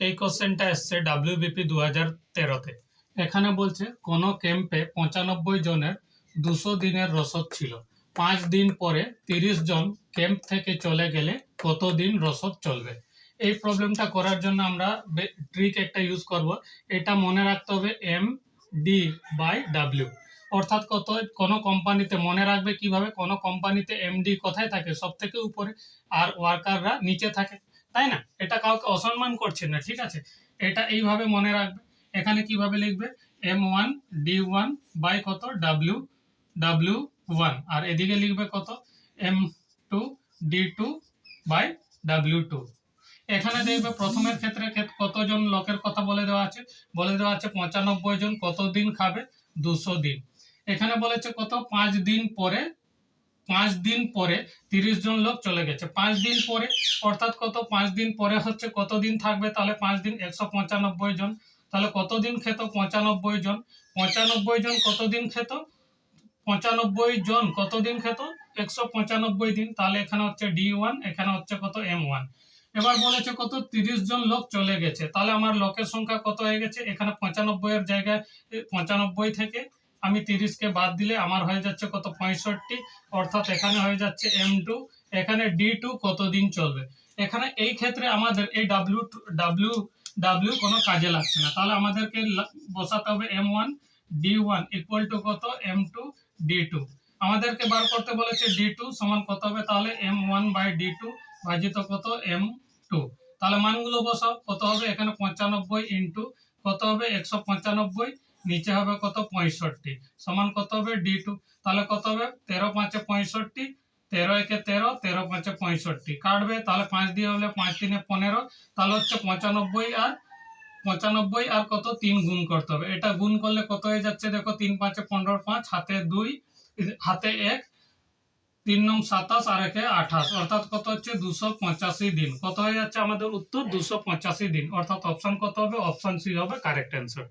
এই কোশ্চেনটা এসছে ডাব্লিউবিপি 2013-তে। এখানে বলছে কোন ক্যাম্পে 95 জনের 200 দিনের রসদ ছিল, 5 দিন পরে 30 জন ক্যাম্প থেকে চলে গেলে কত দিন রসদ চলবে। এই প্রবলেমটা করার জন্য আমরা ট্রিক একটা ইউজ করব। এটা মনে রাখতে হবে এম ডি বাই ডাব্লিউ, অর্থাৎ কোনো কোম্পানিতে মনে রাখবে কিভাবে, কোনো কোম্পানিতে এমডি কোথায় থাকে, সব থেকে উপরে, আর ওয়ার্কাররা নিচে থাকে, তাই না? এটা কাউকে অসম্মান করছে না, ঠিক আছে? এটা এইভাবে মনে রাখবে। এখানে কিভাবে লিখবে, M1 D1 বাই কত W1, আর এদিকে লিখবে কত M2 D2 বাই W2। এখানে দেখবে প্রথমের ক্ষেত্রে কতজন লোকের কথা বলে দেওয়া আছে, 95 জন কত দিন খাবে, 200 দিন। এখানে বলেছে কত, 5 দিন পরে 30 জন লোক চলে গেছে। 5 দিন পরে অর্থাৎ কত, 5 দিন পরে হচ্ছে কত দিন থাকবে, তাহলে 5 দিন 195 জন। তাহলে কত দিন খেত, 95 জন। 95 জন কত দিন খেত, 95 জন কত দিন খেত, 195 দিন। তাহলে এখানে হচ্ছে D1, এখানে হচ্ছে কত M1। এবার বলেছে কত, 30 জন লোক চলে গেছে। তাহলে আমার লোকের সংখ্যা কত হয়ে গেছে, এখানে 95 এর জায়গায় 95 থেকে আমি 30-কে বাদ দিলে আমার হয়ে যাচ্ছে কত, 65, অর্থাৎ এখানে হয়ে যাচ্ছে M2। এখানে D2 কতদিন চলবে। এখানে এই ক্ষেত্রে আমাদের এই ডাব্লিউ কোনো কাজে লাগছে না, তাহলে আমাদেরকে বসাতে হবে M1 D1 ইকুয়াল টু কত, M2 D2। আমাদেরকে বার করতে বলেছে D2 সমান কত হবে, তাহলে M1/D2 ভাজিত কত, M2। তাহলে মানগুলো বসাও, কত হবে, এখানে 95 ইন্টু কত হবে 195, নিচে হবে কত 65, সমান কত হবে D2। তাহলে কত হবে, 13 5 65, 13 1 13, 13 5 65 কাটবে, তাহলে 5 দিয়ে হলে 5 3 15, তাহলে হচ্ছে 95 আর কত 3 গুণ করতে হবে। এটা গুণ করলে কত হয়ে যাচ্ছে, দেখো 3 5 15, 5 হাতে 2 হাতে 1, 3 9 27 আর 1 28, অর্থাৎ কত হচ্ছে 285 দিন। কত হয়ে যাচ্ছে আমাদের উত্তর, 285 দিন। অর্থাৎ অপশন কত হবে, অপশন সি হবে কারেক্ট অ্যান্সার।